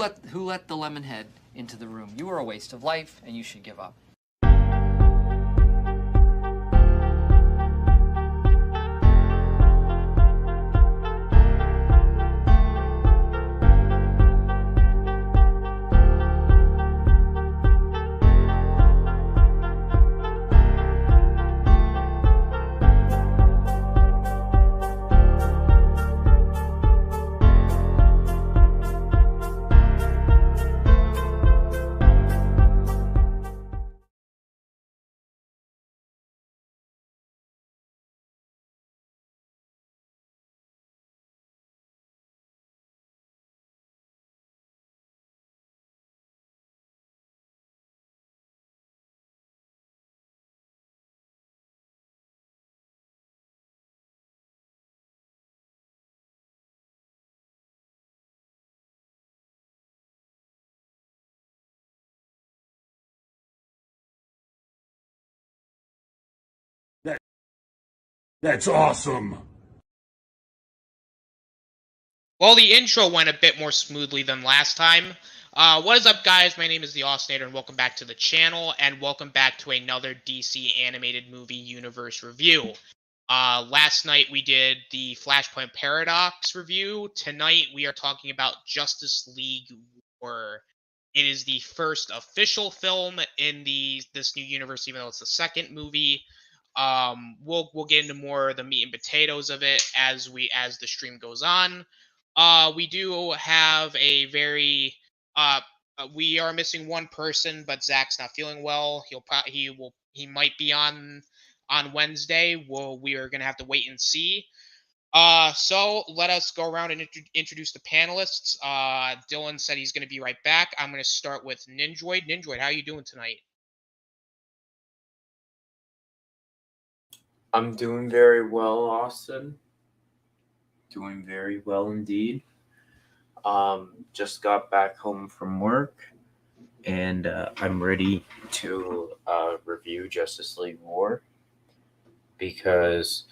let the lemon head into the room? You are a waste of life, and you should give up. That's awesome. Well, the intro went a bit more smoothly than last time. What is up, guys? My name is the Osinator, and welcome back to the channel, and welcome back to another DC animated movie universe review. Last night we did the Flashpoint Paradox review. Tonight we are talking about Justice League War. It is the first official film in this new universe, even though it's the second movie. We'll get into more of the meat and potatoes of it as the stream goes on. We do have a very we are missing one person, but Zach's not feeling well. He might be on Wednesday. We are gonna have to wait and see. So let us go around and introduce the panelists. Dylan said he's gonna be right back. I'm gonna start with Ninjoid. Ninjoid, how are you doing tonight? I'm doing very well, Austin. Doing very well indeed. Just got back home from work, and I'm ready to review Justice League War because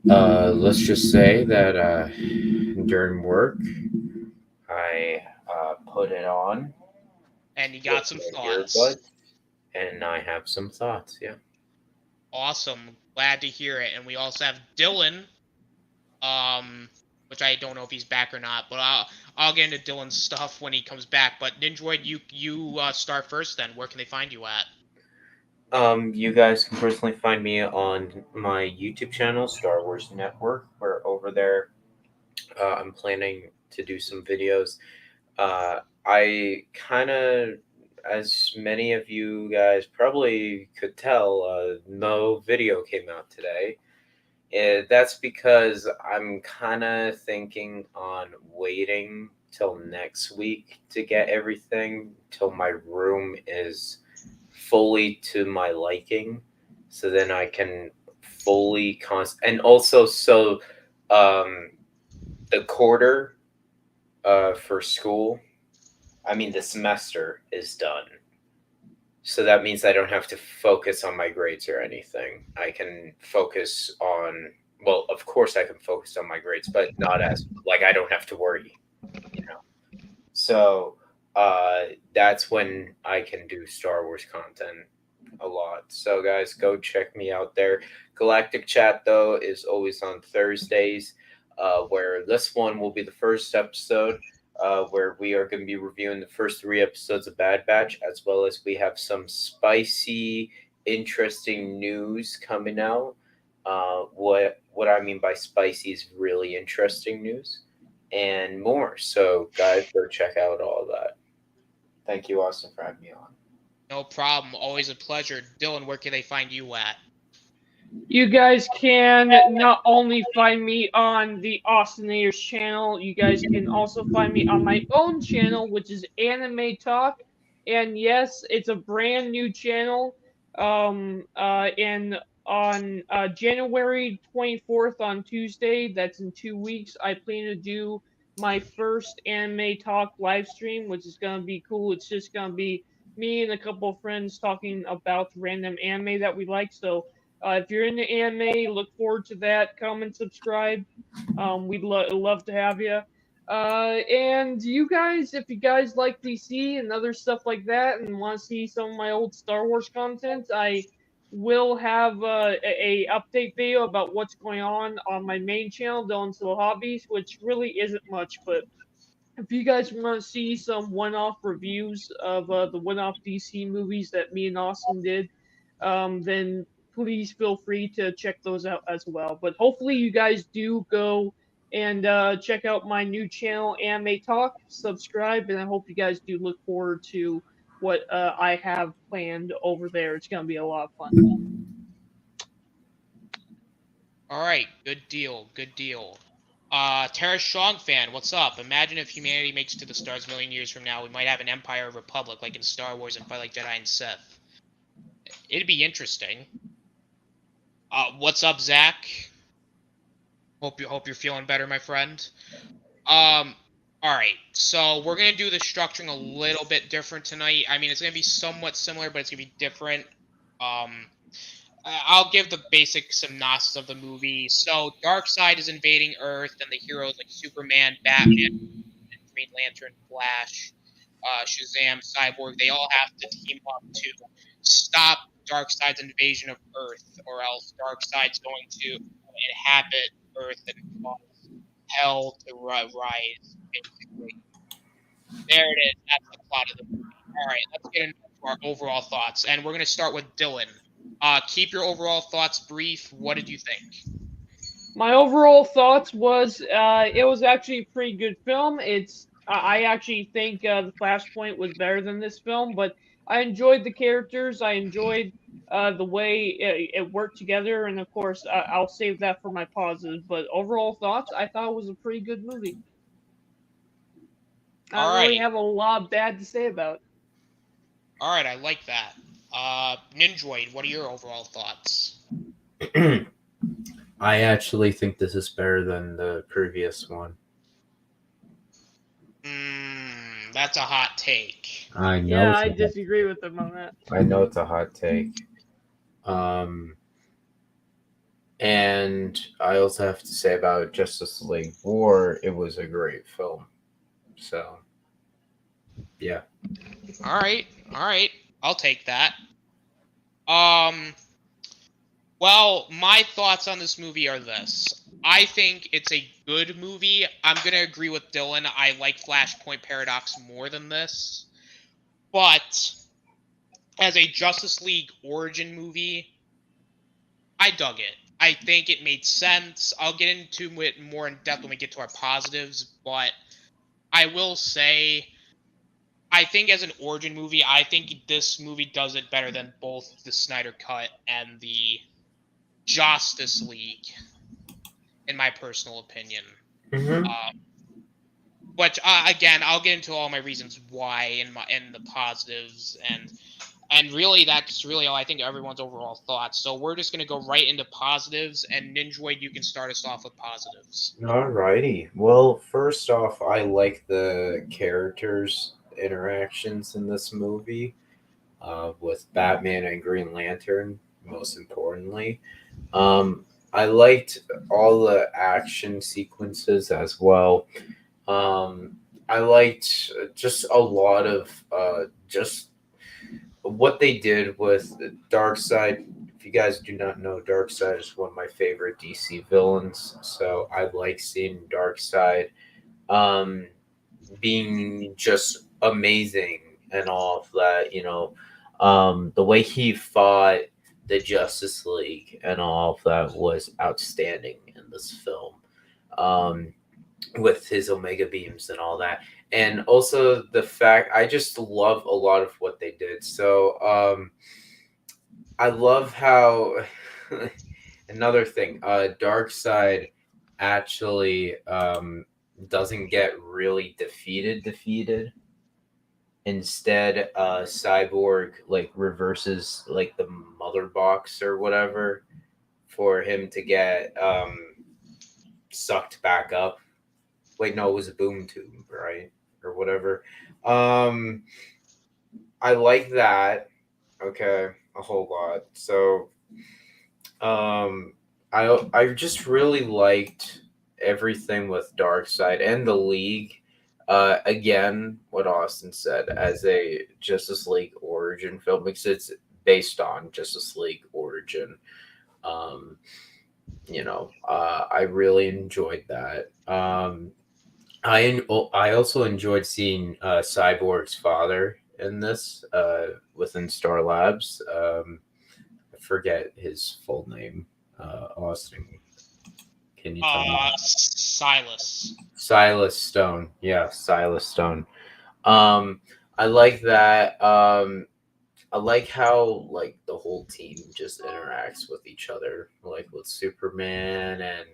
let's just say that during work I put it on, and you got some thoughts. Earbuds, and I have some thoughts. Yeah. Awesome. Glad to hear it. And we also have Dylan, which I don't know if he's back or not, but I'll get into Dylan's stuff when he comes back. But Ninjoid, you start first then. Where can they find you at? You guys can personally find me on my YouTube channel, Star Wars Network, where over there I'm planning to do some videos. I kind of, as many of you guys probably could tell, no video came out today. That's because I'm kind of thinking on waiting till next week to get everything, till my room is fully to my liking, so then I can fully and also so the quarter for school, I mean the semester is done. So that means I don't have to focus on my grades or anything. I can focus on, well, of course I can focus on my grades, but not as, like, I don't have to worry, you know. So that's when I can do Star Wars content a lot. So guys, go check me out there. Galactic Chat, though, is always on Thursdays, where this one will be the first episode, where we are going to be reviewing the first 3 episodes of Bad Batch, as well as we have some spicy, interesting news coming out. What I mean by spicy is really interesting news and more. So, guys, go check out all that. Thank you, Austin, for having me on. No problem. Always a pleasure. Dylan, where can they find you at? You guys can not only find me on the Austinator's channel, you guys can also find me on my own channel, which is Anime Talk. And yes, it's a brand new channel. And on January 24th on Tuesday, that's in 2 weeks, I plan to do my first Anime Talk live stream, which is going to be cool. It's just going to be me and a couple of friends talking about random anime that we like. So if you're into anime, look forward to that. Come and subscribe. We'd love to have you. And you guys, if you guys like DC and other stuff like that, and want to see some of my old Star Wars content, I will have a update video about what's going on my main channel, Dylan's Little Hobbies, which really isn't much, but if you guys want to see some one-off reviews of the one-off DC movies that me and Austin did, then please feel free to check those out as well. But hopefully you guys do go and check out my new channel, Anime Talk. Subscribe, and I hope you guys do look forward to what I have planned over there. It's gonna be a lot of fun. All right, good deal, good deal. Terra Strong fan, what's up? Imagine if humanity makes it to the stars a million years from now, we might have an empire or republic like in Star Wars and fight like Jedi and Sith. It'd be interesting. What's up, Zach? Hope you're feeling better, my friend. All right, so we're gonna do the structuring a little bit different tonight. I mean, it's gonna be somewhat similar, but it's gonna be different. I'll give the basic synopsis of the movie. So, Darkseid is invading Earth, and the heroes like Superman, Batman, Green Lantern, Flash, Shazam, Cyborg, they all have to team up to stop Darkseid's invasion of Earth, or else Darkseid's going to inhabit Earth and cause hell to rise, basically. There it is. That's the plot of the movie. All right, let's get into our overall thoughts, and we're going to start with Dylan. Keep your overall thoughts brief. What did you think? My overall thoughts was it was actually a pretty good film. I actually think the Flashpoint was better than this film, but I enjoyed the characters. I enjoyed the way it worked together, and of course I'll save that for my positives. But overall thoughts, I thought it was a pretty good movie. I don't really have a lot bad to say about it. All right, I like that. Ninjoid, what are your overall thoughts? I actually think this is better than the previous one. That's a hot take. I know. Yeah, I disagree with them on that. I know it's a hot take. And I also have to say about Justice League War, it was a great film. So, yeah. All right. I'll take that. Well, my thoughts on this movie are this. I think it's a good movie. I'm going to agree with Dylan. I like Flashpoint Paradox more than this. But as a Justice League origin movie, I dug it. I think it made sense. I'll get into it more in depth when we get to our positives, but I will say, I think as an origin movie, I think this movie does it better than both the Snyder Cut and the Justice League, in my personal opinion. Mm-hmm. But again, I'll get into all my reasons why and the positives, and really that's really all I think everyone's overall thoughts. So we're just gonna go right into positives, and Ninjoid, you can start us off with positives. Alrighty. Well, first off, I like the characters' interactions in this movie, with Batman and Green Lantern, most importantly. I liked all the action sequences as well. I liked just a lot of just what they did with Darkseid. If you guys do not know, Darkseid is one of my favorite DC villains, so I like seeing Darkseid being just amazing and all of that. The way he fought the Justice League and all of that was outstanding in this film, with his Omega beams and all that. And also the fact, I just love a lot of what they did. So I love how another thing, Darkseid actually doesn't get really defeated. Instead, Cyborg reverses the mother box or whatever for him to get sucked back up. Wait, no, it was a boom tube, right? Or whatever. I like that. Okay, a whole lot. So I just really liked everything with Darkseid and the League. Again, what Austin said, as a Justice League origin film, because it's based on Justice League origin. I really enjoyed that. I also enjoyed seeing Cyborg's father in this within Star Labs. I forget his full name. Austin, can you tell me? Silas. Silas Stone. Yeah, Silas Stone. I like that. I like how like the whole team just interacts with each other, like with Superman and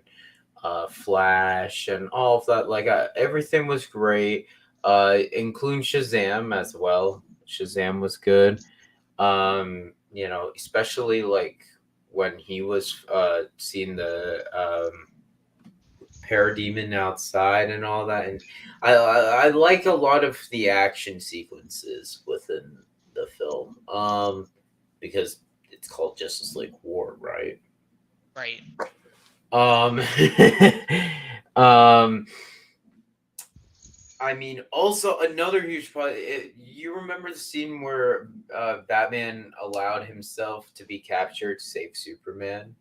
Flash and all of that. Like everything was great, including Shazam as well. Shazam was good. Especially like when he was seeing the parademon outside and all that, and I like a lot of the action sequences within the film, because it's called Justice League War, right? Right. Um, I mean, also another huge part. You remember the scene where Batman allowed himself to be captured to save Superman?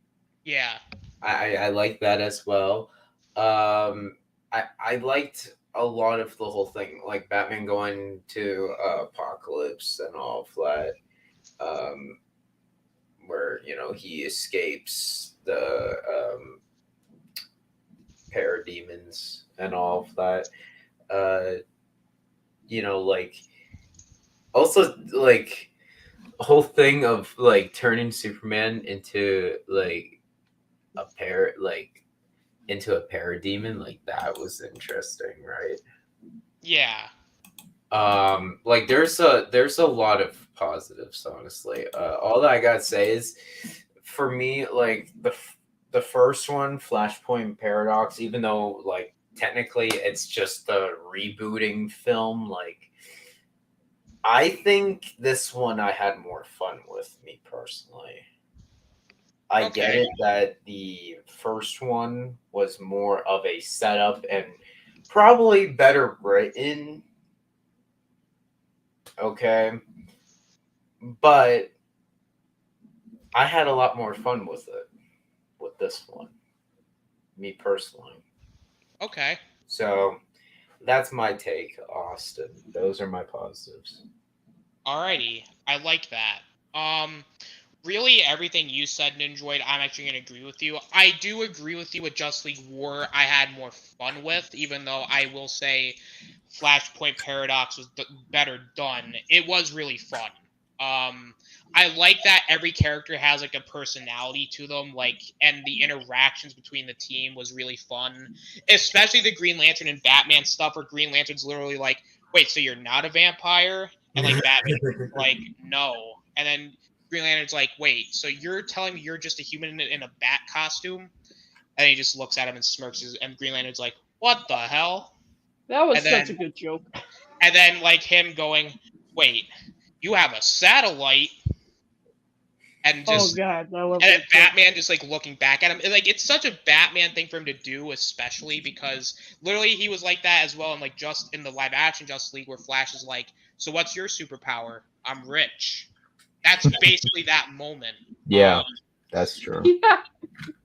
Yeah. I like that as well. I liked a lot of the whole thing, like Batman going to Apocalypse and all of that, where he escapes the parademons and all of that. Like also like whole thing of like turning Superman into like into a parademon, like that was interesting, right? Yeah. Like there's a lot of positives, honestly. All that I gotta say is, for me, like the first one, Flashpoint Paradox, even though like technically it's just a rebooting film, like I think this one I had more fun with, me personally. I get Okay. it that the first one was more of a setup and probably better written. Okay. But I had a lot more fun with it, with this one, me personally. Okay. So that's my take, Austin. Those are my positives. Alrighty. I like that. Really everything you said and enjoyed, I'm actually going to agree with you. I do agree with you with Just League War. I had more fun with, even though I will say Flashpoint Paradox was better done. It was really fun. I like that every character has like a personality to them, like, and the interactions between the team was really fun. Especially the Green Lantern and Batman stuff, where Green Lantern's literally like, "Wait, so you're not a vampire?" And like Batman, like, "No," and then Green Lantern's like, "Wait, so you're telling me you're just a human in a bat costume?" And he just looks at him and smirks, and Green Lantern's like, "What the hell?" That was And such a then, good joke. and then like him going, "Wait, you have a satellite?" And Oh just, god, I love and then that joke. Batman just like looking back at him. And, like, it's such a Batman thing for him to do, especially because literally he was like that as well. And like just in the live action Justice League, where Flash is like, "So what's your superpower?" "I'm rich." That's basically that moment. Yeah, that's true. Yeah.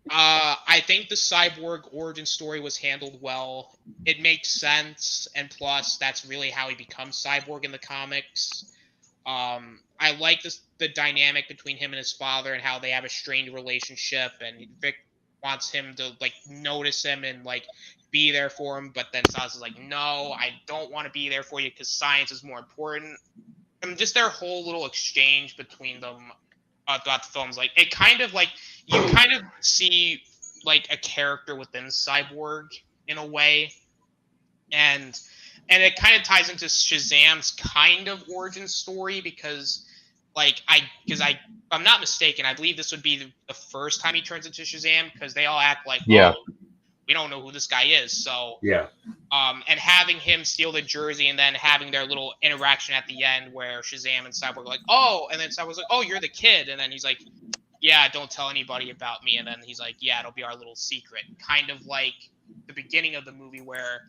I think the Cyborg origin story was handled well. It makes sense, and plus, that's really how he becomes Cyborg in the comics. I like the dynamic between him and his father, and how they have a strained relationship, and Vic wants him to like notice him and like be there for him, but then Saz is like, "No, I don't want to be there for you because science is more important." And just their whole little exchange between them throughout the films, like it kind of like you kind of see like a character within Cyborg in a way, and it kind of ties into Shazam's kind of origin story because if I'm not mistaken, I believe this would be the first time he turns into Shazam, because they all act like, Yeah. "Oh, we don't know who this guy is." So Yeah. and having him steal the jersey, and then having their little interaction at the end where Shazam and Cyborg are like, "Oh," and then Cyborg's like, "Oh, you're the kid," and then he's like, "Yeah, don't tell anybody about me," and then he's like, "Yeah, it'll be our little secret." Kind of like the beginning of the movie where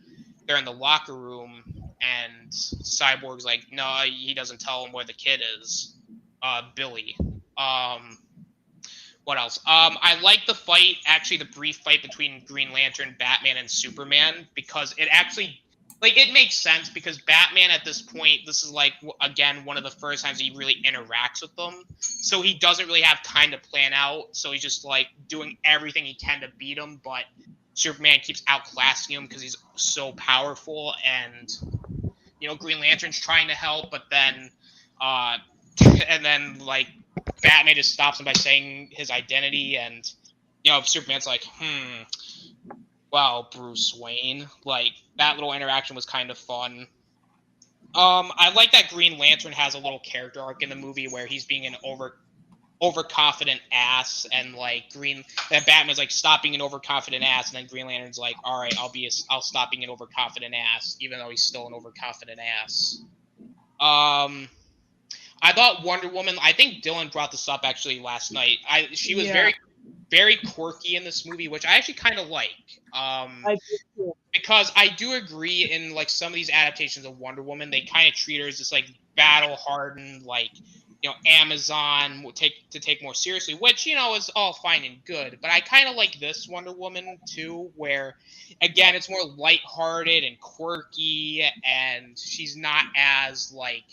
they're in the locker room and Cyborg's like, no, he doesn't tell him where the kid is. Billy. What else? I like the fight, actually the brief fight between Green Lantern, Batman, and Superman, because it actually, like, it makes sense, because Batman at this point, this is, like, again, one of the first times he really interacts with them, so he doesn't really have time to plan out, so he's just, like, doing everything he can to beat him, but Superman keeps outclassing him because he's so powerful, and, you know, Green Lantern's trying to help, but then, and then, like, Batman just stops him by saying his identity, and, you know, Superman's like, well, Bruce Wayne. Like, that little interaction was kind of fun. I like that Green Lantern has a little character arc in the movie where he's being an overconfident ass, and, like, that Batman's like, stop being an overconfident ass, and then Green Lantern's like, all right, I'll stop being an overconfident ass, even though he's still an overconfident ass. I thought Wonder Woman, I think Dylan brought this up actually last night. She was very, very quirky in this movie, which I actually kind of like. Because I do agree in, like, some of these adaptations of Wonder Woman, they kind of treat her as this, like, battle-hardened, like, you know, Amazon to take more seriously, which, you know, is all fine and good. But I kind of like this Wonder Woman too, where, again, it's more lighthearted and quirky, and she's not as, like,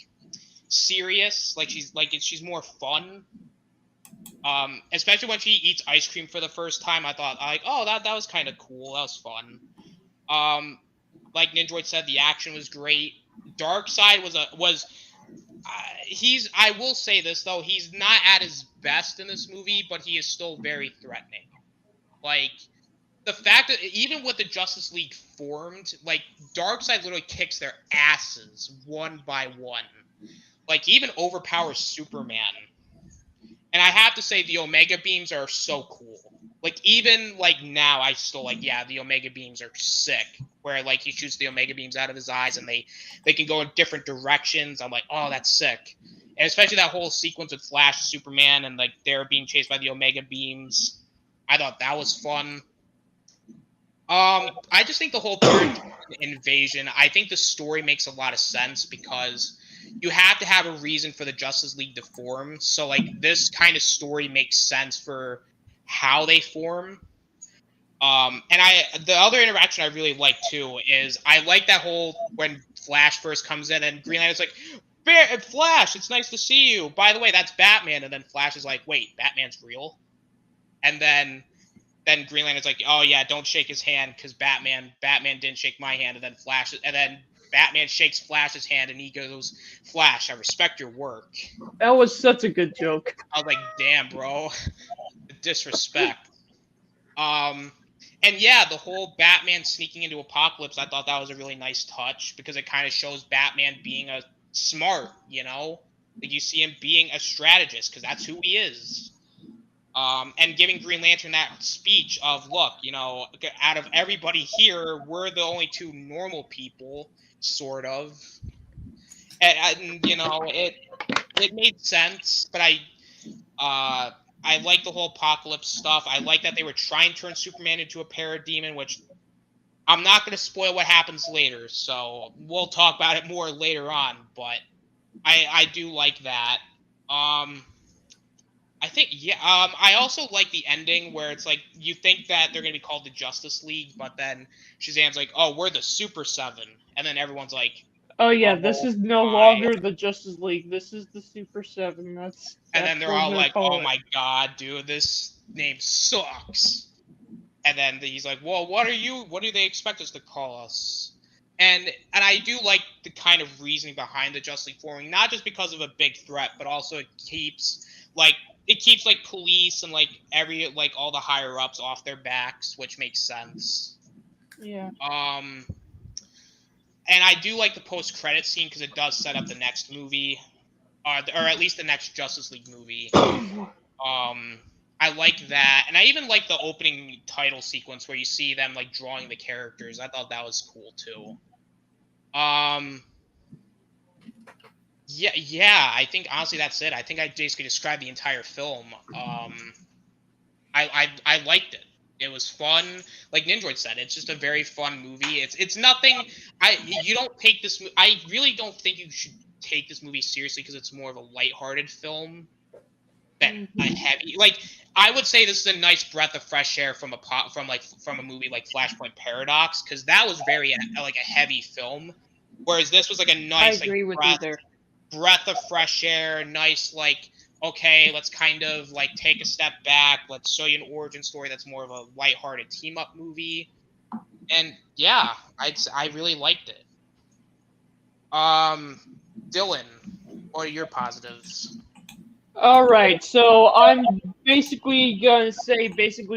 serious. Like, she's more fun. Especially when she eats ice cream for the first time, I thought, like, oh, that was kind of cool. That was fun. Like Ninjoid said, the action was great. Darkseid I will say this though, he's not at his best in this movie, but he is still very threatening. Like, the fact that even with the Justice League formed, like, Darkseid literally kicks their asses one by one. Like, he even overpowers Superman. And I have to say, the Omega Beams are so cool. Like, even, like, now, I still, like, yeah, the Omega Beams are sick. Where, like, he shoots the Omega Beams out of his eyes, and they can go in different directions. I'm like, oh, that's sick. And especially that whole sequence with Flash, Superman, and, like, they're being chased by the Omega Beams. I thought that was fun. I just think the whole invasion, I think the story makes a lot of sense, because you have to have a reason for the Justice League to form. So, like, this kind of story makes sense for how they form. And the other interaction I really like too is I like that whole when Flash first comes in and Green Lantern's like, Flash, it's nice to see you. By the way, that's Batman. And then Flash is like, wait, Batman's real? And then Green Lantern's like, oh yeah, don't shake his hand because Batman didn't shake my hand. And then Batman shakes Flash's hand and he goes, Flash, I respect your work. That was such a good joke. I was like, damn, bro. Disrespect. And yeah, the whole Batman sneaking into Apocalypse, I thought that was a really nice touch, because it kind of shows Batman being a smart, you know? Like, you see him being a strategist, because that's who he is. And giving Green Lantern that speech of, look, you know, out of everybody here, we're the only two normal people, sort of. And you know, it made sense, but I like the whole Apocalypse stuff. I like that they were trying to turn Superman into a parademon, which I'm not going to spoil what happens later, so we'll talk about it more later on, but I do like that. I think, yeah, I also like the ending where it's like, you think that they're going to be called the Justice League, but then Shazam's like, oh, we're the Super 7, and then everyone's like, oh yeah, this is no longer the Justice League, this is the Super 7, that's and then they're all like, oh my god, dude, this name sucks. And then he's like, well, what do they expect us to call us? And I do like the kind of reasoning behind the Justice League forming, not just because of a big threat, but also it keeps police and all the higher ups off their backs, which makes sense. Yeah. And I do like the post-credit scene because it does set up the next movie, or at least the next Justice League movie. I like that, and I even like the opening title sequence where you see them like drawing the characters. I thought that was cool too. Yeah. I think honestly that's it. I think I basically described the entire film. I liked it. It was fun. Like Nindroid said, it's just a very fun movie. It's nothing. You don't take this. I really don't think you should take this movie seriously because it's more of a lighthearted film than a heavy. Like I would say, this is a nice breath of fresh air from a movie like Flashpoint Paradox, because that was very like a heavy film, whereas this was like a nice I agree like with you there. breath of fresh air. Nice, like, okay, let's kind of like take a step back. Let's show you an origin story that's more of a lighthearted team up movie. And yeah, I really liked it. Dylan, what are your positives? All right, so I'm basically gonna say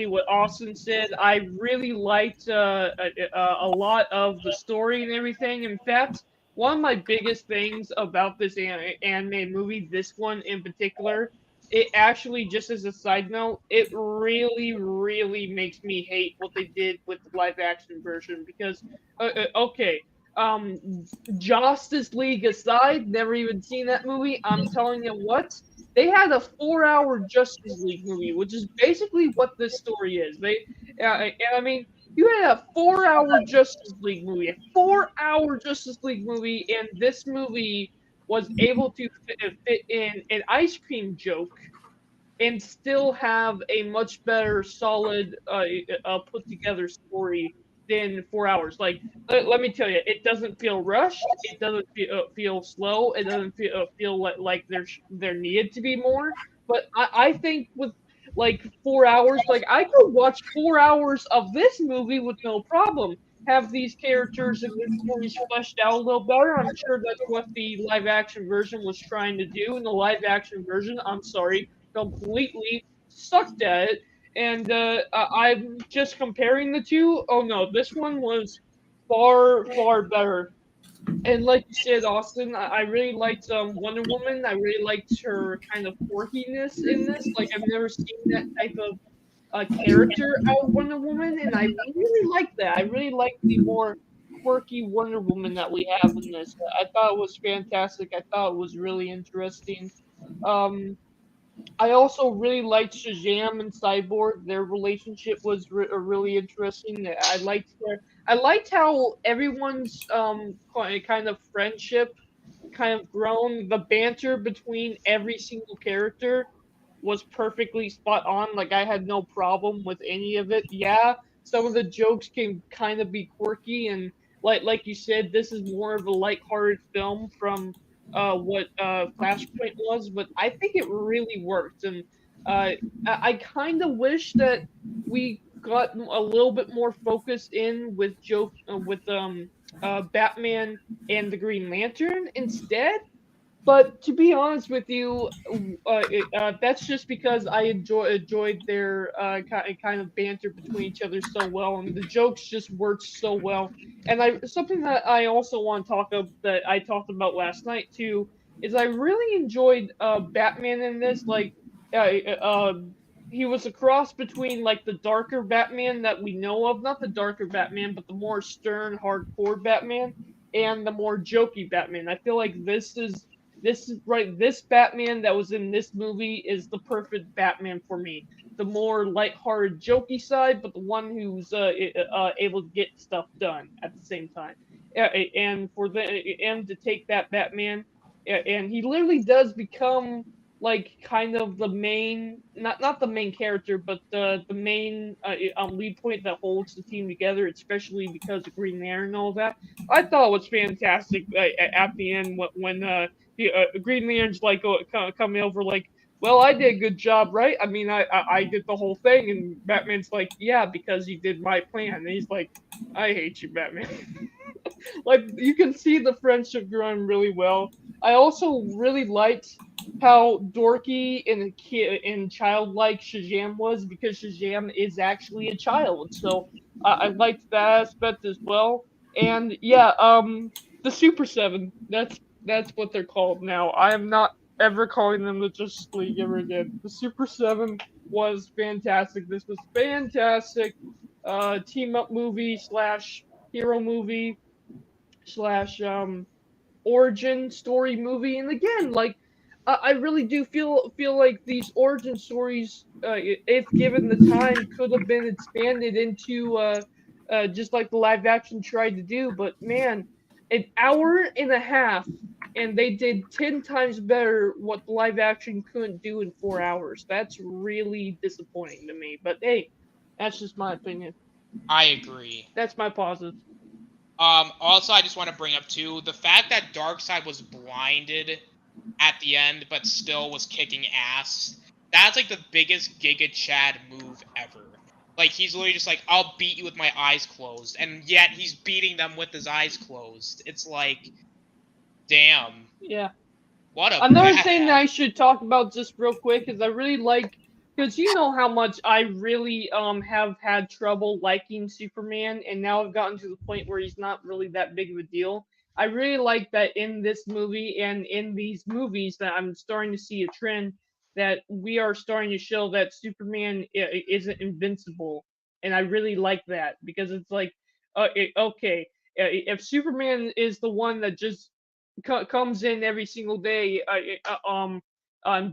what Austin said. I really liked a lot of the story and everything. In fact, one of my biggest things about this anime movie, this one in particular, it actually, just as a side note, it really, really makes me hate what they did with the live action version because, okay, Justice League aside, never even seen that movie. I'm telling you what, they had a 4-hour Justice League movie, which is basically what this story is. And I mean, you had a 4-hour Justice League movie, and this movie was able to fit in an ice cream joke and still have a much better, solid, put together story than 4 hours. Like, let me tell you, it doesn't feel rushed. It doesn't feel slow. It doesn't feel like there needed to be more. But I think with like 4 hours, like I could watch 4 hours of this movie with no problem. Have these characters and their stories fleshed out a little better. I'm sure that's what the live action version was trying to do. In the live action version, I'm sorry, completely sucked at it. And I'm just comparing the two. Oh no, this one was far, far better. And like you said, Austin, I really liked Wonder Woman. I really liked her kind of quirkiness in this. Like I've never seen that type of character out of Wonder Woman, and I really like that. I really like the more quirky Wonder Woman that we have in this. I thought it was fantastic. I thought it was really interesting. Um, I also really liked Shazam and Cyborg. Their relationship was really interesting. I liked how everyone's kind of friendship kind of grown. The banter between every single character was perfectly spot on. Like I had no problem with any of it. Yeah, some of the jokes can kind of be quirky and like you said, this is more of a lighthearted film from what Flashpoint was, but I think it really worked. And I kind of wish that we got a little bit more focus in with Batman and the Green Lantern instead. But to be honest with you, that's just because I enjoyed their kind of banter between each other so well, and the jokes just worked so well. And something that I also want to that I talked about last night too is I really enjoyed Batman in this. Like, he was a cross between like the darker Batman that we know of, not the darker Batman, but the more stern, hardcore Batman, and the more jokey Batman. I feel like this Batman that was in this movie is the perfect Batman for me. The more lighthearted, jokey side, but the one who's able to get stuff done at the same time. And for him to take that Batman, and he literally does become like kind of the main, not the main character, but the main lead point that holds the team together, especially because of Green Lantern and all that. I thought it was fantastic at the end when Green Lantern's like coming over like, well, I did a good job, right? I mean, I did the whole thing, and Batman's like, yeah, because you did my plan. And he's like, I hate you, Batman. Like you can see the friendship growing really well. I also really liked how dorky and childlike Shazam was because Shazam is actually a child. So I liked that aspect as well. And yeah, the Super Seven. That's what they're called now. I am not ever calling them the Justice League ever again. The Super Seven was fantastic. This was fantastic. Team up movie slash hero movie slash origin story movie. And again, like I really do feel like these origin stories, if given the time, could have been expanded into just like the live action tried to do. But man, an hour and a half, and they did 10 times better what the live action couldn't do in 4 hours. That's really disappointing to me. But hey, that's just my opinion. I agree. That's my positive. Also, I just want to bring up too the fact that Darkseid was blinded at the end, but still was kicking ass. That's like the biggest Giga Chad move ever. Like he's literally just like, "I'll beat you with my eyes closed," and yet he's beating them with his eyes closed. It's like, damn, Yeah. what a Another badass. thing that I should talk about just real quick is I really like, because you know how much I really have had trouble liking Superman, and now I've gotten to the point where he's not really that big of a deal. I really like that in this movie and in these movies that I'm starting to see a trend that we are starting to show that Superman isn't invincible, and I really like that because it's like, okay, if Superman is the one that just comes in every single day,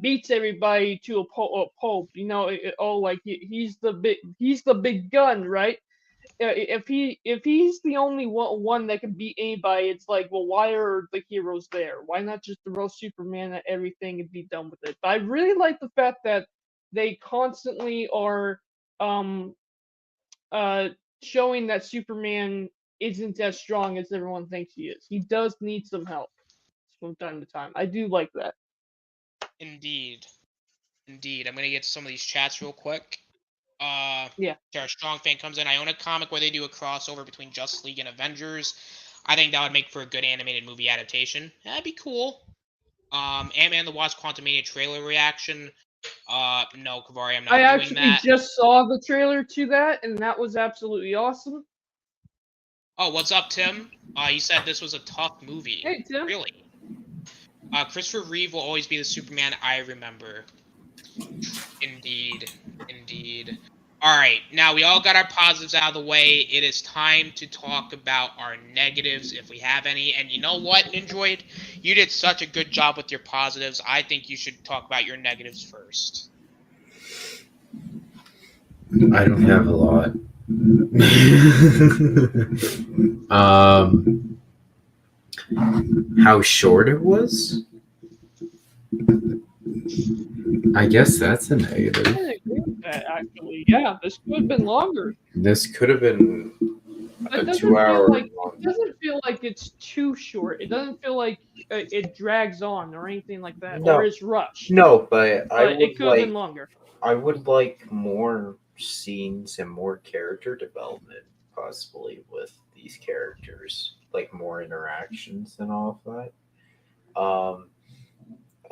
beats everybody to a pulp. You know, like he's the big gun, right? If he's the only one that can beat anybody, it's like, well, why are the heroes there? Why not just throw Superman at everything and be done with it? But I really like the fact that they constantly are um uh showing that Superman isn't as strong as everyone thinks he is. He does need some help from time to time. I do like that. Indeed. Indeed. I'm gonna get to some of these chats real quick. Yeah. Our strong fan comes in. I own a comic where they do a crossover between Justice League and Avengers. I think that would make for a good animated movie adaptation. That'd be cool. Ant-Man the Wasp Quantumania trailer reaction. No, Kavari, I'm not I doing actually that. just saw the trailer to that, and that was absolutely awesome. Oh, what's up, Tim? You said this was a tough movie. Hey, Tim. Really? Christopher Reeve will always be the Superman I remember. Indeed. Indeed. Alright, now we all got our positives out of the way. It is time to talk about our negatives, if we have any. And you know what, Ninjoid? You did such a good job with your positives. I think you should talk about your negatives first. I don't have a lot. How short it was? I guess that's a negative. I agree with that, actually. Yeah, this could have been longer. This could have been It a doesn't 2 hour feel like long. it doesn't feel like it's too short. It doesn't feel like it drags on or anything like that, No. or it's rushed. No, but It could have been longer. I would like more scenes and more character development, possibly with these characters, like more interactions and all of that.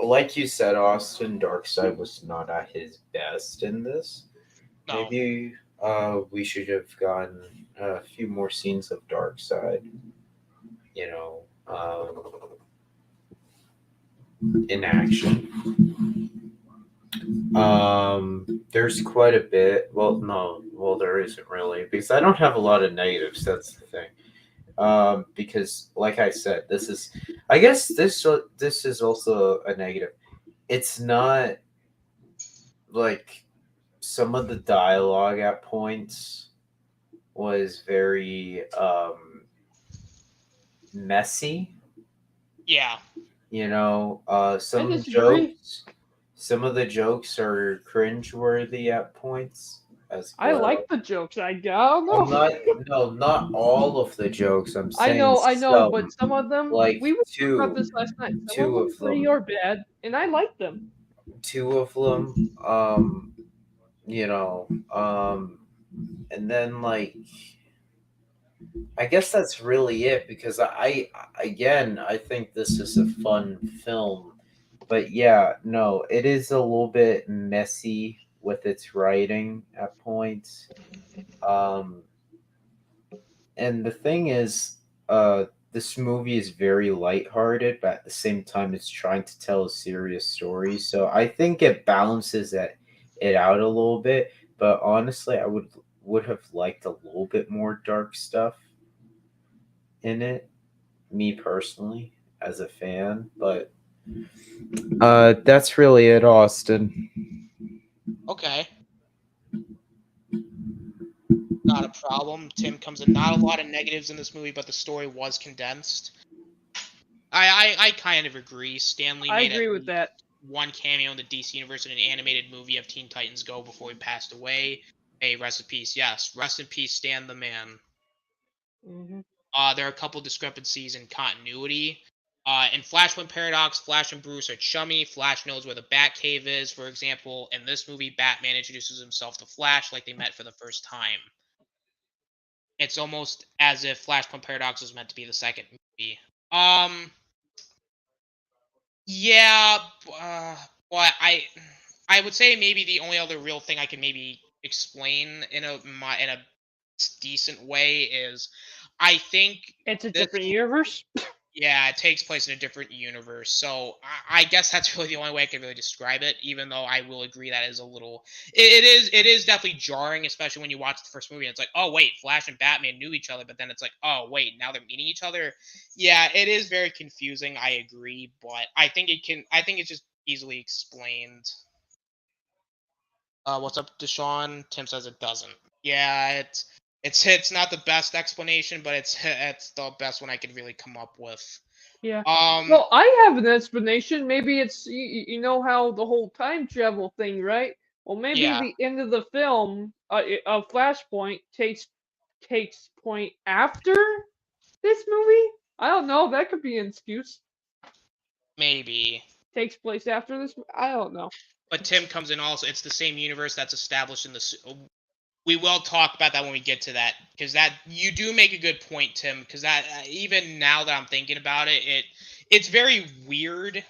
Like you said, Austin, Darkseid was not at his best in this. No. Maybe we should have gotten a few more scenes of Darkseid. You know, in action. There's quite a bit. Well, no, well, there isn't really because I don't have a lot of negatives. That's the thing. Because, like I said, I guess this is also a negative. It's not like some of the dialogue at points was very messy. Yeah. You know, some I of the disagree. jokes are cringeworthy at points as well. I like the jokes. I don't know. Not all of the jokes. I'm saying I know, some, but some of them, like we were talking two, about this last night. Some two of them of pretty them, or bad, and I like them. two of them. You know, and then like, I guess that's really it because I think this is a fun film, but yeah, no, it is a little bit messy with its writing at points. And the thing is, this movie is very lighthearted, but at the same time, it's trying to tell a serious story. So I think it balances it out a little bit. But honestly, I would have liked a little bit more dark stuff in it, me personally, as a fan. But That's really it, Austin. Okay. Not a problem. Tim comes in. Not a lot of negatives in this movie, but the story was condensed. I kind of agree. Stanley I made at agree with least that. one cameo in the DC universe in an animated movie of Teen Titans Go before he passed away. Hey, rest in peace. Yes, rest in peace, Stan the man. Hmm. There are a couple discrepancies in continuity. In Flashpoint Paradox, Flash and Bruce are chummy. Flash knows where the Batcave is. For example, in this movie, Batman introduces himself to Flash like they met for the first time. It's almost as if Flashpoint Paradox was meant to be the second movie. Yeah, but I would say maybe the only other real thing I can maybe explain in a decent way is I think It's a this. different universe. Yeah, it takes place in a different universe. So I guess that's really the only way I can really describe it, even though I will agree that is a little it is definitely jarring, especially when you watch the first movie and it's like, oh wait, Flash and Batman knew each other, but then it's like, oh wait, now they're meeting each other. Yeah, it is very confusing, I agree, but I think it's just easily explained. What's up, Deshaun? Tim says it doesn't. Yeah, it's not the best explanation, but it's the best one I could really come up with. Yeah. Um, Well, I have an explanation. Maybe it's you know how the whole time travel thing, right? Well, maybe yeah, the end of the film, Flashpoint takes point after this movie. I don't know. That could be an excuse. maybe. Takes place after this. I don't know. But Tim comes in also. It's the same universe that's established in the. We will talk about that when we get to that, because that you do make a good point, Tim. Because that even now that I'm thinking about it, it's very weird.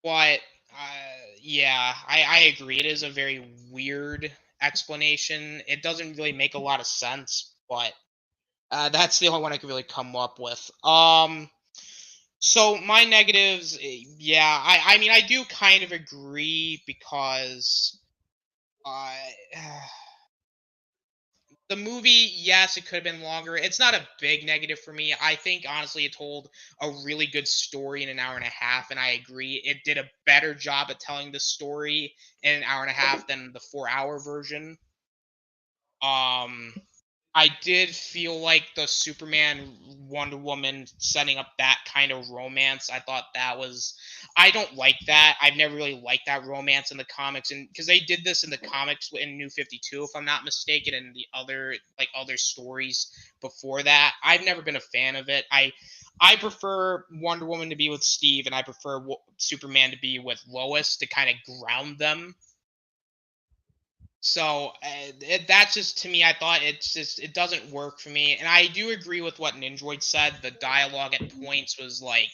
But yeah, I agree. It is a very weird explanation. It doesn't really make a lot of sense, but that's the only one I could really come up with. So my negatives, yeah, I mean I do kind of agree because uh, the movie, yes, it could have been longer. It's not a big negative for me. I think honestly it told a really good story in an hour and a half, and I agree it did a better job at telling the story in an hour and a half than the 4 hour version. Um I did feel like the Superman Wonder Woman setting up that kind of romance. I thought that was. I don't like that. I've never really liked that romance in the comics, and because they did this in the comics in New 52, if I'm not mistaken, and the other stories before that. I've never been a fan of it. I prefer Wonder Woman to be with Steve, and I prefer Superman to be with Lois to kind of ground them. So that's just to me. I thought it doesn't work for me, and I do agree with what Ninjoid said. The dialogue at points was like,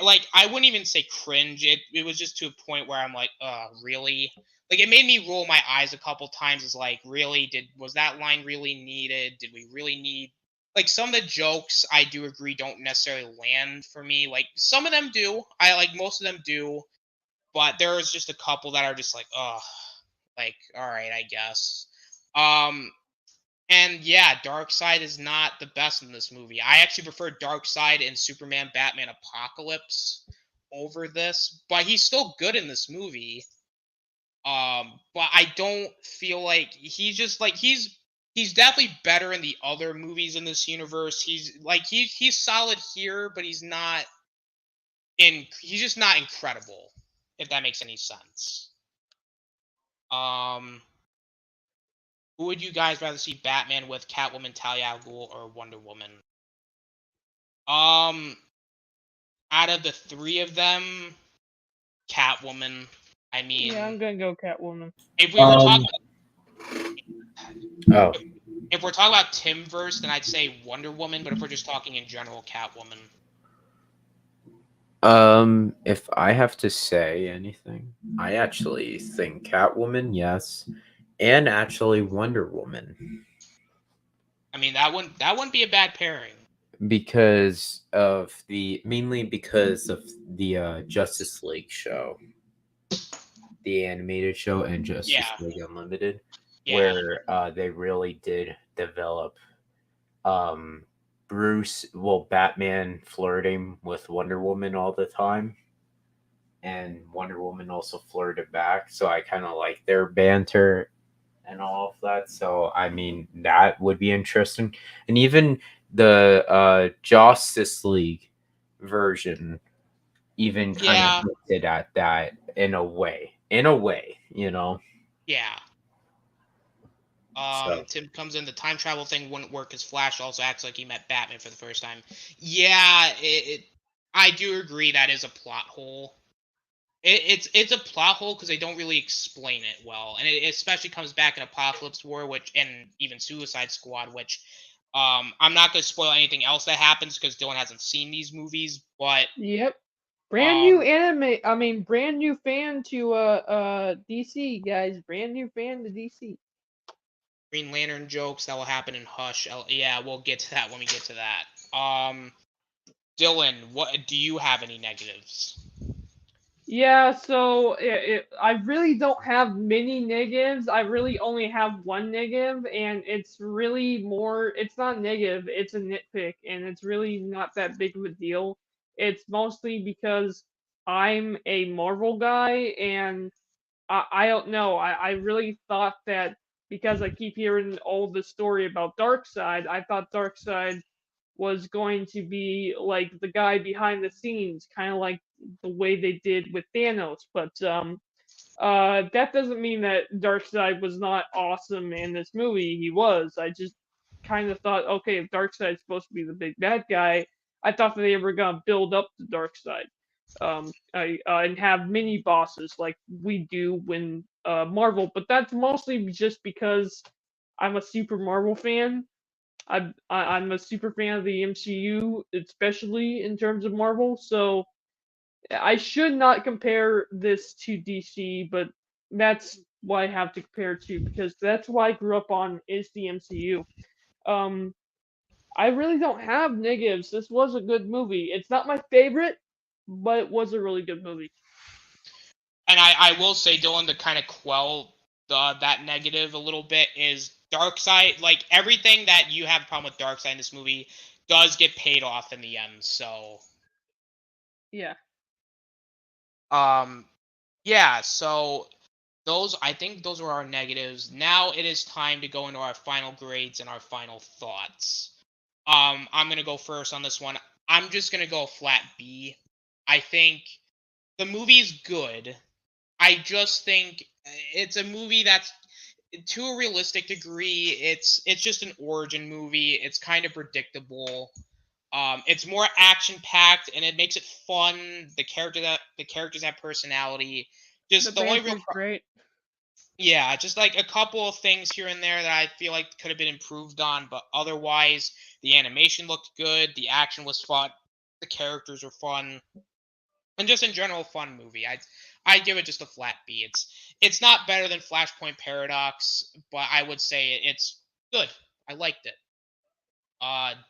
like I wouldn't even say cringe. It was just to a point where I'm like, really? Like it made me roll my eyes a couple times. It's like, really? Was that line really needed? Did we really need? Like some of the jokes, I do agree, don't necessarily land for me. Like some of them do. I like most of them do, but there's just a couple that are just like, ugh. Like, all right, I guess. Um, and yeah, Darkseid is not the best in this movie. I actually prefer Darkseid in Superman Batman Apocalypse over this, but he's still good in this movie. But I don't feel like he's just like he's definitely better in the other movies in this universe. He's solid here, but he's just not incredible, if that makes any sense. Um Who would you guys rather see Batman with, Catwoman, Talia al Ghul, or Wonder Woman? Um, Out of the three of them, Catwoman. I Yeah, mean, I'm gonna go Catwoman. if we were talking, Oh, if we're talking about Timverse, then I'd say Wonder Woman. But if we're just talking in general, Catwoman. if I have to say anything, I actually think Catwoman, yes, and actually Wonder Woman, I mean, that wouldn't be a bad pairing. because of mainly because of the Justice League show, the animated show, and Justice Yeah, League Unlimited, yeah, where they really did develop Batman flirting with Wonder Woman all the time. and Wonder Woman also flirted back. So I kind of like their banter and all of that. So I mean, that would be interesting. And even the Justice League version even kind Yeah, of hinted at that in a way. In a way, you know. yeah. So Tim comes in. The time travel thing wouldn't work because Flash also acts like he met Batman for the first time. Yeah, I do agree that is a plot hole. It's a plot hole because they don't really explain it well, and it especially comes back in Apocalypse War, which and even Suicide Squad, which I'm not going to spoil anything else that happens because Dylan hasn't seen these movies, but Yep. Brand new um anime. I mean, brand new fan to DC guys. Brand new fan to DC. Green Lantern jokes that will happen in Hush. Yeah, we'll get to that when we get to that. Dylan, what do you have any negatives? Yeah, so I really don't have many negatives. I really only have one negative, and it's really more, it's not negative, it's a nitpick, and it's really not that big of a deal. It's mostly because I'm a Marvel guy, and I don't know. I really thought that because I keep hearing all the story about Darkseid, I thought Darkseid was going to be like the guy behind the scenes, kind of like the way they did with Thanos. But that doesn't mean that Darkseid was not awesome in this movie. He was. I just kind of thought, okay, if Darkseid's supposed to be the big bad guy, I thought that they were gonna build up the Darkseid, and have mini bosses like we do when Marvel. But that's mostly just because I'm a super Marvel fan. I'm a super fan of the MCU, especially in terms of Marvel. So I should not compare this to DC, but that's what I have to compare it to because that's what I grew up on is the MCU. Um, I really don't have negatives. This was a good movie. It's not my favorite, but it was a really good movie. And I will say, Dylan, to kind of quell that negative a little bit is Darkseid. Like everything that you have a problem with Darkseid in this movie does get paid off in the end. So Yeah. um yeah, so those I think those are our negatives. Now it is time to go into our final grades and our final thoughts. I'm gonna go first on this one. I'm just gonna go flat B. I think the movie's good. I just think it's a movie that's to a realistic degree. It's just an origin movie. It's kind of predictable. It's more action packed and it makes it fun. The characters have personality. The Just the only real banter's great. yeah, just like a couple of things here and there that I feel like could have been improved on, but otherwise the animation looked good, the action was fun, the characters were fun, and just in general fun movie. I give it just a flat B. It's not better than Flashpoint Paradox, but I would say it's good. I liked it.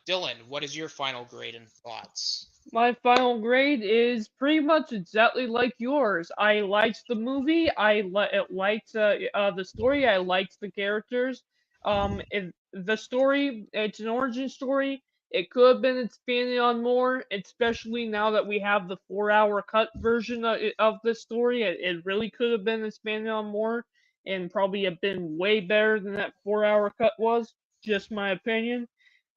Dylan, what is your final grade and thoughts? My final grade is pretty much exactly like yours. I liked the movie. Liked the story. I liked the characters. The story, it's an origin story. It could have been expanded on more, especially now that we have the 4 hour cut version of the story. It really could have been expanded on more, and probably have been way better than that 4 hour cut was. Just my opinion.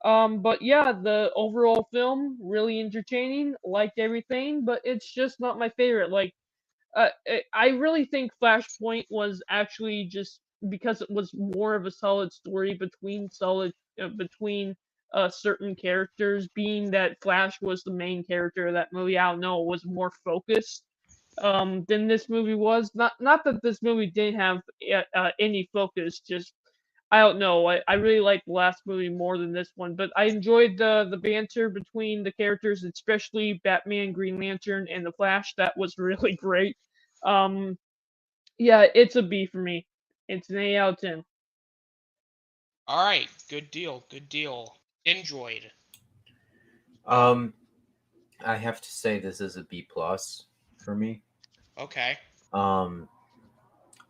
But yeah, the overall film really entertaining. Liked everything, but it's just not my favorite. Like, I really think Flashpoint was actually just because it was more of a solid story between certain characters. Being that Flash was the main character of that movie, I don't know, it was more focused than this movie was. Not that this movie didn't have any focus, just I don't know. I really liked the last movie more than this one, but I enjoyed the banter between the characters, especially Batman, Green Lantern, and the Flash. That was really great. Um, yeah, it's a B for me. It's an 8 out of 10. All right, good deal, good deal. Enjoyed. um I have to say this is a B plus for me. Okay. Um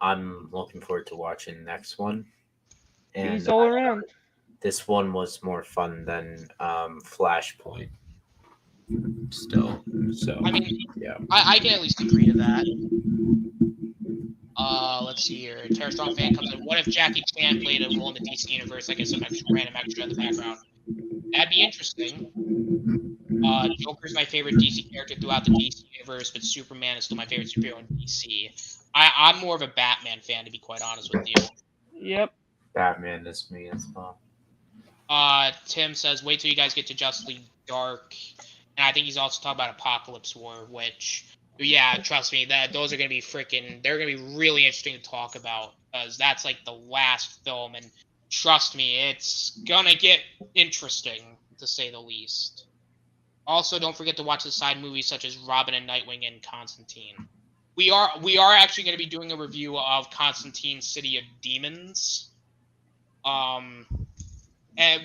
I'm looking forward to watching the next one. B's And all around. this one was more fun than Flashpoint. still. So I mean, yeah. I can at least agree to that. Let's see here. Terror Strong fan comes in. What if Jackie Chan played a role in the DC universe, like as some random extra in the background? That'd be interesting. Joker's my favorite DC character throughout the DC universe, but Superman is still my favorite superhero in DC. I'm more of a Batman fan, to be quite honest with you. Yep. Batman is me as well. Tim says, wait till you guys get to Justice League Dark. And I think he's also talking about Apocalypse War, which, yeah, trust me, those are going to be they're going to be really interesting to talk about, because that's like the last film, and trust me, it's going to get interesting, to say the least. Also, don't forget to watch the side movies such as Robin and Nightwing and Constantine. We are actually going to be doing a review of Constantine City of Demons. And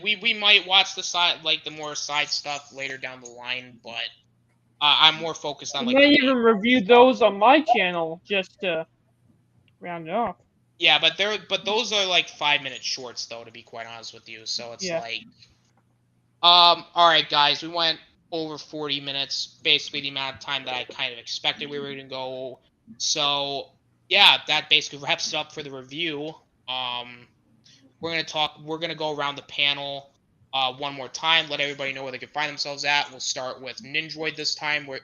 we might watch the more side stuff later down the line, but I'm more focused on I like may the even review those on my channel just to round it off. yeah, but those are like 5-minute shorts though, to be quite honest with you. So it's Yeah. like all right, guys, we went over 40 minutes, basically the amount of time that I kind of expected we were going to go. So yeah, that basically wraps it up for the review. We're gonna go around the panel one more time, let everybody know where they can find themselves at. We'll start with Ninjoid this time. We'll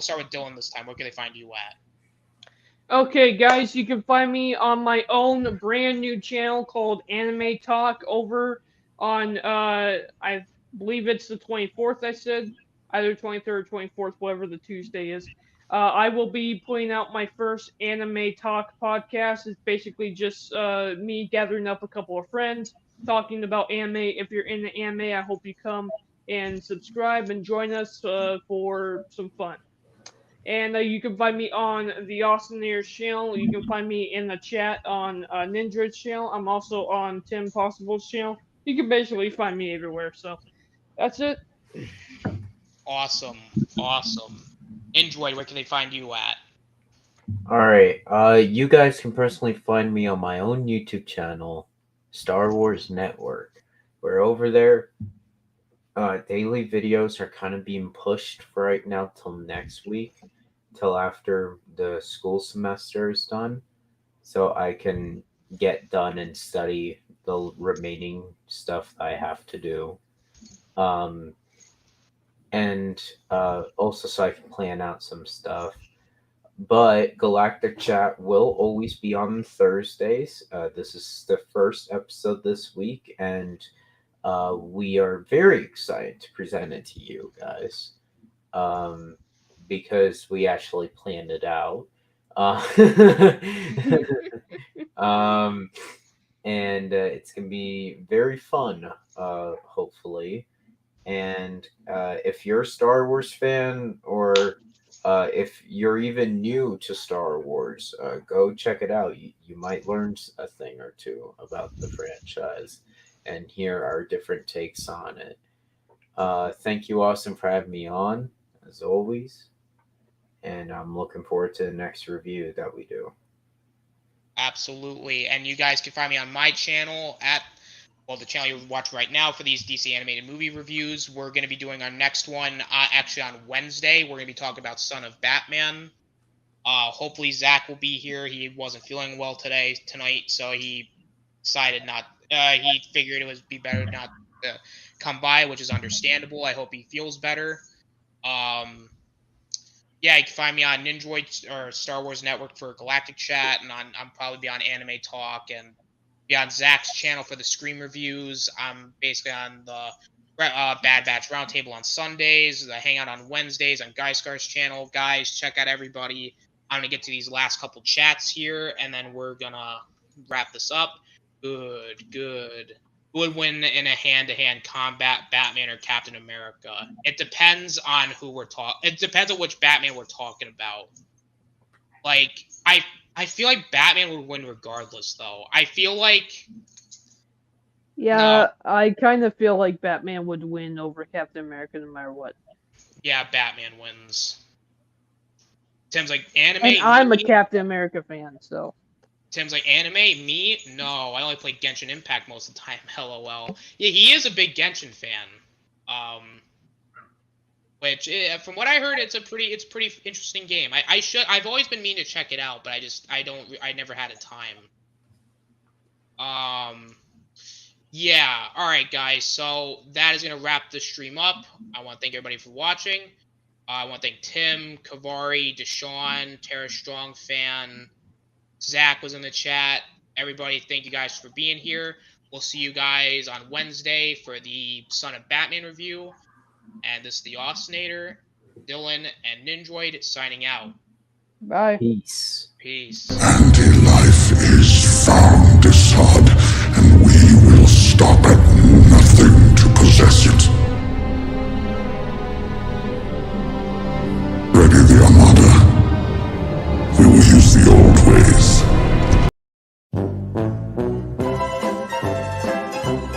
start with Dylan this time. Where can they find you at? Okay, guys, you can find me on my own brand new channel called Anime Talk over on, I believe it's the 24th, I said. Either 23rd or 24th, whatever the Tuesday is. I will be putting out my first Anime Talk podcast. It's basically just me gathering up a couple of friends, talking about anime. If you're into anime, I hope you come and subscribe and join us for some fun. And you can find me on the Austin Ayers channel. You can find me in the chat on Ninja's channel. I'm also on Tim Possible's channel. You can basically find me everywhere. So that's it. Awesome. Ninjoid, where can they find you at? All right. You guys can personally find me on my own YouTube channel, Star Wars Network. We're over there. Daily videos are kind of being pushed for right now till next week, till after the school semester is done, so I can get done and study the remaining stuff I have to do. And also so I can plan out some stuff. But Galactic Chat will always be on Thursdays. This is the first episode this week, and we are very excited to present it to you guys, because we actually planned it out. And it's going to be very fun, hopefully. And if you're a Star Wars fan, or if you're even new to Star Wars, go check it out. You might learn a thing or two about the franchise and hear our different takes on it. Thank you, Austin, for having me on, as always. And I'm looking forward to the next review that we do. Absolutely. And you guys can find me on my channel at the channel you're watching right now for these DC animated movie reviews. We're going to be doing our next one actually on Wednesday. We're going to be talking about Son of Batman. Hopefully Zach will be here. He wasn't feeling well tonight, so he decided not. He figured it would be better not to come by, which is understandable. I hope he feels better. Yeah, you can find me on Ninjoid or Star Wars Network for Galactic Chat, and I'm probably be on Anime Talk and be on Zach's channel for the Scream reviews. I'm basically on the Bad Batch Roundtable on Sundays, the Hangout on Wednesdays on Guyscar's channel. Guys, check out everybody. I'm going to get to these last couple chats here, and then we're going to wrap this up. Good. Who would win in a hand-to-hand combat, Batman or Captain America? It depends on who we're talking. It depends on which Batman we're talking about. Like, I feel like Batman would win regardless, though. I feel like... Yeah, No. I kind of feel like Batman would win over Captain America no matter what. Yeah, Batman wins. Tim's like, anime? And I'm a me? Captain America fan, so. Tim's like, anime? Me? No, I only play Genshin Impact most of the time. LOL. Yeah, he is a big Genshin fan. Which, from what I heard, it's pretty interesting game. I've always been meaning to check it out, but I never had a time. Yeah. All right, guys. So that is gonna wrap the stream up. I want to thank everybody for watching. I want to thank Tim, Kavari, Deshaun, Tara Strong fan, Zach was in the chat. Everybody, thank you guys for being here. We'll see you guys on Wednesday for the Son of Batman review. And this is the Austinator, Dylan, and Ninjoid signing out. Bye. Peace. Peace. Anti-life is found, Assad, and we will stop it.